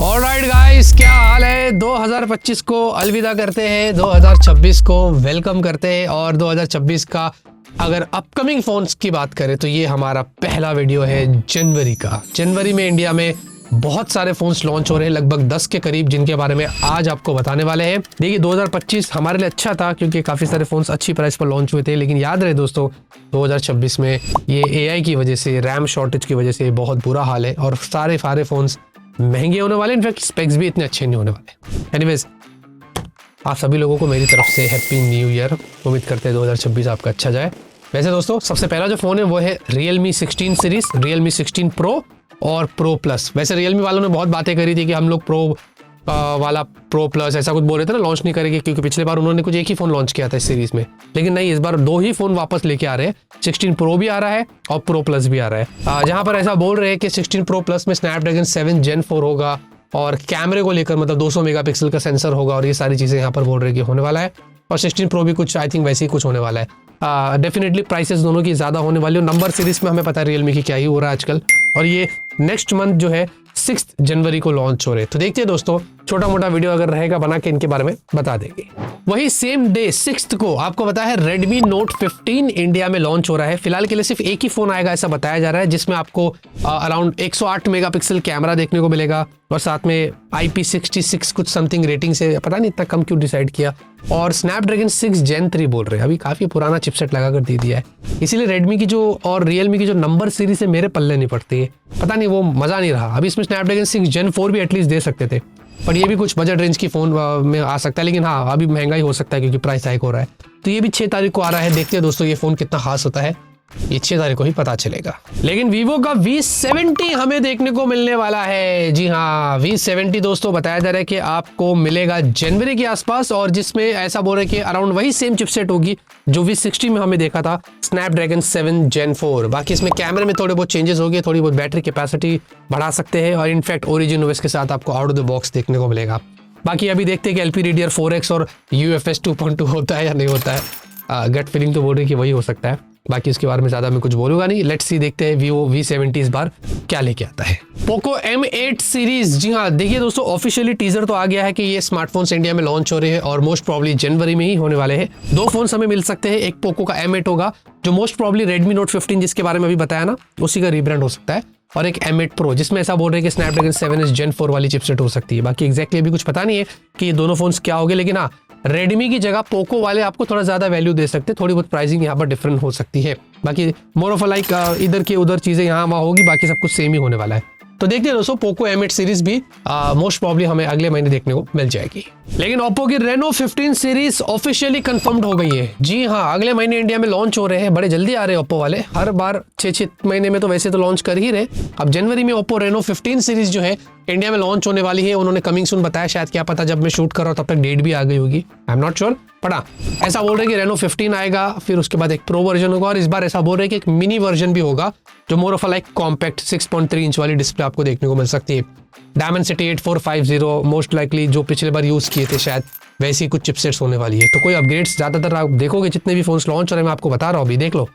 Alright guys, क्या हाल है। 2025 को अलविदा करते हैं, 2026 को वेलकम करते हैं। और 2026 का अगर अपकमिंग फोन्स की बात करें तो ये हमारा पहला वीडियो है जनवरी का। जनवरी में इंडिया में बहुत सारे फोन्स लॉन्च हो रहे हैं, लगभग 10 के करीब, जिनके बारे में आज आपको बताने वाले हैं। देखिए 2025 हमारे लिए अच्छा था क्योंकि काफ़ी सारे फोन्स अच्छी प्राइस पर लॉन्च हुए थे, लेकिन याद रहे दोस्तों 2026 में ये AI की वजह से, रैम शॉर्टेज की वजह से बहुत बुरा हाल है और सारे फोन्स महंगे होने वाले, इनफैक्ट स्पेक्स भी इतने अच्छे नहीं होने वाले। एनीवेज, आप सभी लोगों को मेरी तरफ से हैप्पी न्यू ईयर। उम्मीद करते हैं 2026 आपका अच्छा जाए। वैसे दोस्तों सबसे पहला जो फ़ोन है वो है Realme 16 सीरीज, Realme 16 Pro और Pro Plus। वैसे Realme वालों ने बहुत बातें करी थी कि हम लोग Pro वाला Pro Plus ऐसा कुछ बोल रहे थे ना, लॉन्च नहीं करेंगे, क्योंकि पिछले बार उन्होंने कुछ एक ही फ़ोन लॉन्च किया था इस सीरीज़ में। लेकिन नहीं, इस बार 2 ही फ़ोन वापस लेके आ रहे हैं। 16 Pro भी आ रहा है और Pro Plus भी आ रहा है। जहाँ पर ऐसा बोल रहे हैं कि 16 Pro Plus में Snapdragon 7 Gen 4 होगा और कैमरे को लेकर मतलब 200 मेगापिक्सल का सेंसर होगा और ये सारी चीज़ें यहाँ पर बोल रहे हैं कि होने वाला है। और 16 Pro भी कुछ आई थिंक वैसे ही कुछ होने वाला है। डेफिनेटली प्राइसेस दोनों की ज़्यादा होने वाली है। नंबर सीरीज में हमें पता है Realme की क्या ही हो रहा है आजकल, और ये नेक्स्ट मंथ जो है 6 जनवरी को लॉन्च हो रहे हैं। तो देखते हैं दोस्तों, छोटा मोटा वीडियो अगर रहेगा बना के इनके बारे में बता देंगे। वही सेम डे 6 को आपको पता है Redmi Note 15 इंडिया में लॉन्च हो रहा है। फिलहाल के लिए सिर्फ एक ही फोन आएगा ऐसा बताया जा रहा है, जिसमें आपको अराउंड 108 मेगापिक्सल कैमरा देखने को मिलेगा और साथ में IP66 कुछ समथिंग रेटिंग से, पता नहीं इतना कम क्यों डिसाइड किया। और Snapdragon 6 Gen 3 बोल रहे हैं, अभी काफी पुराना चिपसेट लगा कर दे दिया है। इसीलिए Redmi की जो और Realme की जो नंबर सीरीज है मेरे पल्ले नहीं पड़ती है, पता नहीं वो मजा नहीं रहा। अभी इसमें Snapdragon 6 Gen 4 भी एटलीस्ट दे सकते थे, पर ये भी कुछ बजट रेंज की फोन में आ सकता है। लेकिन हाँ, अभी महंगा ही हो सकता है क्योंकि प्राइस हाइक हो रहा है। तो ये भी 6 तारीख को आ रहा है। देखते हैं दोस्तों ये फोन कितना खास होता है, ये 6 तारीख को ही पता चलेगा। लेकिन Vivo का V70 हमें देखने को मिलने वाला है। जी हाँ, V70 दोस्तों बताया जा रहा है कि आपको मिलेगा जनवरी के आसपास, और जिसमें ऐसा बोल रहे हैं कि अराउंड वही सेम चिपसेट होगी जो V60 में हमें देखा था, Snapdragon 7 Gen 4। बाकी इसमें कैमरे में थोड़े बहुत चेंजेस हो गए, थोड़ी बहुत बैटरी कैपेसिटी बढ़ा सकते हैं, और इनफैक्ट ओरिजिन OS के साथ आपको आउट ऑफ द बॉक्स देखने को मिलेगा। बाकी अभी देखते हैं कि LPDDR4X और UFS 2.2 होता है या नहीं होता है। गट फीलिंग तो बोल रही है कि वही हो सकता है। बाकी इसके बारे में ज्यादा मैं कुछ बोलूंगा नहीं। लेट्स सी, देखते हैं Vivo V70 इस बार क्या लेके आता है। Poco M8 सीरीज, जी हाँ देखिए दोस्तों, ऑफिशियली टीजर तो आ गया है कि ये स्मार्टफोन्स इंडिया में लॉन्च हो रहे हैं और मोस्ट प्रॉब्ली जनवरी में ही होने वाले हैं। 2 फोन्स हमें मिल सकते हैं। एक Poco का M8 होगा जो मोस्ट प्रॉब्ली Redmi Note 15 जिसके बारे में अभी बताया ना, उसी का रीब्रांड हो सकता है, और एक M8 Pro जिसमें ऐसा बोल रहे हैं कि Snapdragon 7 Gen 4 वाली चिपसेट हो सकती है। बाकी एग्जैक्टली अभी कुछ पता नहीं है कि ये दोनों फोन्स क्या होंगे, लेकिन हाँ Redmi की जगह Poco वाले आपको थोड़ा ज्यादा वैल्यू दे सकते हैं। थोड़ी बहुत प्राइसिंग यहाँ पर डिफरेंट हो सकती है। बाकी मोर ऑफ लाइक इधर की उधर चीजें यहाँ वहाँ होगी, बाकी सब कुछ सेम ही होने वाला है। तो देखते हैं दोस्तों, Poco M8 सीरीज भी मोस्ट प्रॉब्ली हमें अगले महीने देखने को मिल जाएगी। लेकिन Oppo की Reno 15 सीरीज ऑफिशियली कंफर्म्ड हो गई है। जी हाँ, अगले महीने इंडिया में लॉन्च हो रहे हैं। बड़े जल्दी आ रहे हैं Oppo वाले, हर बार 6 महीने में तो वैसे तो लॉन्च कर ही रहे। अब जनवरी में Oppo Reno 15 सीरीज जो है इंडिया में लॉन्च होने वाली है। उन्होंने कमिंग सून बताया, शायद क्या पता जब मैं शूट कर रहा हूँ तब तक डेट भी आ गई होगी, आई एम नॉट श्योर। पढ़ा ऐसा बोल रहे हैं कि Reno 15 आएगा, फिर उसके बाद एक प्रो वर्जन होगा, और इस बार ऐसा बोल रहे हैं कि एक मिनी वर्जन भी होगा जो more of like compact 6.3 inch वाली डिस्प्ले आपको देखने को मिल सकती है। Dimensity 8450 मोस्ट लाइकली जो पिछले बार यूज किए थे शायद वैसी कुछ चिपसेट्स होने वाली है। तो कोई अपग्रेड्स ज्यादातर आप देखोगे जितने भी फोन्स लॉन्च हो रहे हैं, मैं आपको बता रहा हूँ, अभी देख लो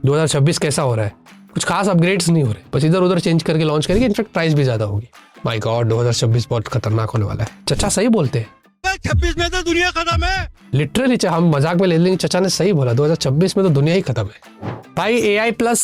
2026 कैसा हो रहा है। कुछ खास अपग्रेड्स नहीं हो रहे, बस इधर उधर चेंज करके लॉन्च करेंगे। इनफैक्ट प्राइस भी ज्यादा होगी। माय गॉड, 2026 बहुत खतरनाक होने वाला है। चचा सही बोलते हैं, 26 में तो दुनिया खत्म है। लिटरली हम मजाक में ले लेंगे, चचा ने सही बोला, 2026 में तो दुनिया ही खत्म है भाई। AI प्लस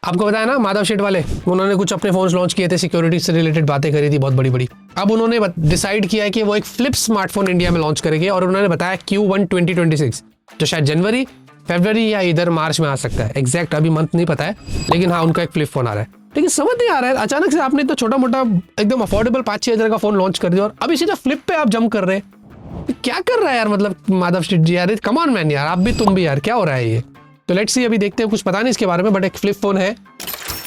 आपको बताया ना, माधव शेठ वाले, उन्होंने कुछ अपने फोन्स लॉन्च किए थे, सिक्योरिटी से रिलेटेड बातें करी थी बहुत बड़ी बड़ी। अब उन्होंने डिसाइड किया है कि वो एक फ्लिप स्मार्टफोन इंडिया में लॉन्च करेंगे, और उन्होंने बताया Q1 2026, जो शायद जनवरी, फरवरी या इधर मार्च में आ सकता है। एग्जैक्ट अभी मंथ नहीं पता है, लेकिन हाँ उनका एक फ्लिप फोन आ रहा है। लेकिन समझ नहीं आ रहा है, अचानक से आपने तो छोटा मोटा एकदम अफोर्डेबल 5-6 हज़ार का फोन लॉन्च कर दिया और अभी सीधा फ्लिप पे आप जंप कर रहे हैं। क्या कर रहा है यार, मतलब माधव शेठ जी यार, कम ऑन मैन यार, आप भी तुम भी यार, क्या हो रहा है ये। तो लेट्स सी, अभी देखते हैं, कुछ पता नहीं इसके बारे में, बट एक फ्लिप फोन है,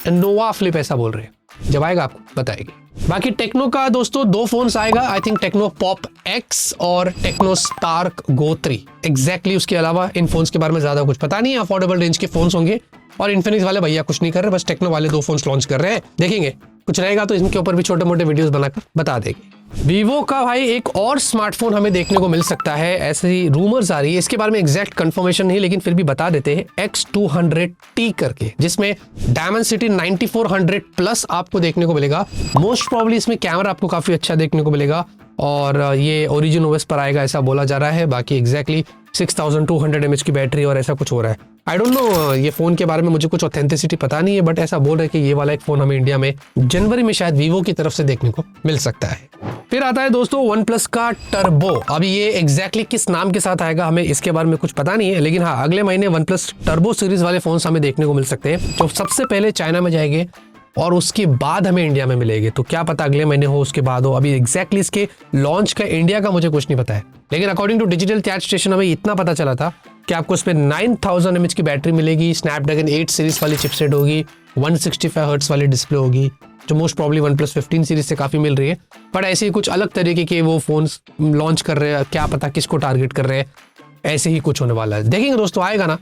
नोवा फ्लिप ऐसा बोल रहे हैं। जब आएगा आपको बताएंगे। बाकी टेक्नो का दोस्तों 2 फोन्स आएगा, I think Tecno Pop X और टेक्नो स्टार्क गो 3 एग्जैक्टली। उसके अलावा इन फोन्स के बारे में ज्यादा कुछ पता नहीं है। अफोर्डेबल रेंज के फोन्स होंगे, और इन्फिनिक्स वाले भैया कुछ नहीं कर रहे, बस टेक्नो वाले 2 फोन्स लॉन्च कर रहे हैं। देखेंगे कुछ रहेगा तो इनके ऊपर भी छोटे मोटे वीडियोस बनाकर बता देंगे। वीवो का भाई एक और स्मार्टफोन हमें देखने को मिल सकता है, ऐसी रूमर्स आ रही है। इसके बारे में एग्जैक्ट कंफर्मेशन नहीं, लेकिन फिर भी बता देते हैं, X200T करके, जिसमें Dimensity 9400 प्लस आपको देखने को मिलेगा। मोस्ट प्रॉब्ली इसमें कैमरा आपको काफी अच्छा देखने को मिलेगा और ये ओरिजिन ओएस पर आएगा ऐसा बोला जा रहा है। बाकी एग्जैक्टली 6200 mAh की बैटरी और ऐसा कुछ हो रहा है। आई डोंट नो, ये फोन के बारे में मुझे कुछ ऑथेंटिसिटी पता नहीं है, बट ऐसा बोल रहे हैं कि ये वाला एक फोन हमें इंडिया में जनवरी में शायद वीवो की तरफ से देखने को मिल सकता है। फिर आता है दोस्तों वन प्लस का टर्बो। अभी ये एग्जैक्टली किस नाम के साथ आएगा हमें इसके बारे में कुछ पता नहीं है, लेकिन हाँ, अगले महीने वन प्लस टर्बो सीरीज वाले फोन हमें देखने को मिल सकते हैं, जो सबसे पहले चाइना में जाएंगे और उसके बाद हमें इंडिया में मिलेंगे। तो क्या पता अगले महीने हो, उसके बाद हो। अभी एग्जैक्टली इसके लॉन्च का इंडिया का मुझे कुछ नहीं पता है, लेकिन according to Digital Chat Station हमें इतना पता चला था कि आपको इसमें 9000 mAh की बैटरी मिलेगी, स्नैपड्रैगन 8 सीरीज वाली चिपसेट होगी, 165 हर्ट्ज वाली डिस्प्ले होगी, जो most probably one plus 15 series से काफी मिल रही है। बट ऐसे ही कुछ अलग तरीके के वो फोन्स लॉन्च कर रहे हैं, क्या पता किसको टारगेट कर रहे हैं, ऐसे ही कुछ होने वाला है। देखेंगे दोस्तों, आएगा ना,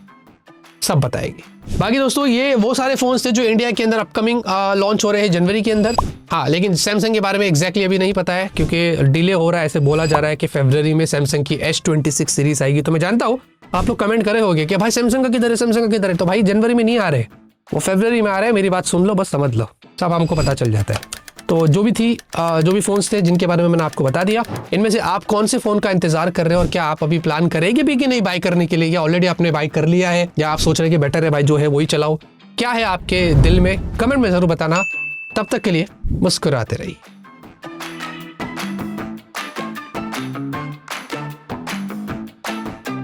सब बताएंगे। बाकी दोस्तों ये वो सारे फोन्स थे जो इंडिया के अंदर अपकमिंग लॉन्च हो रहे हैं जनवरी के अंदर। हाँ, लेकिन सैमसंग के बारे में एग्जैक्टली अभी नहीं पता है, क्योंकि डिले हो रहा है। ऐसे बोला जा रहा है कि फरवरी में सैमसंग की S26 सीरीज आएगी। तो मैं जानता हूँ आप लोग कमेंट करे होंगे कि भाई सैमसंग का किधर है, सैमसंग का किधर है। तो भाई जनवरी में नहीं आ रहे, वो फरवरी में आ रहे हैं। मेरी बात सुन लो, बस समझ लो, सब हमको पता चल जाता है। तो जो भी फोन्स थे जिनके बारे में मैंने आपको बता दिया, इनमें से आप कौन से फोन का इंतजार कर रहे हैं और क्या आप अभी प्लान करेंगे भी कि नहीं बाय करने के लिए, या ऑलरेडी आपने बाय कर लिया है, या आप सोच रहे हैं कि बेटर है भाई जो है वही चलाओ। क्या है आपके दिल में, कमेंट में जरूर बताना। तब तक के लिए मुस्कुराते रहिए।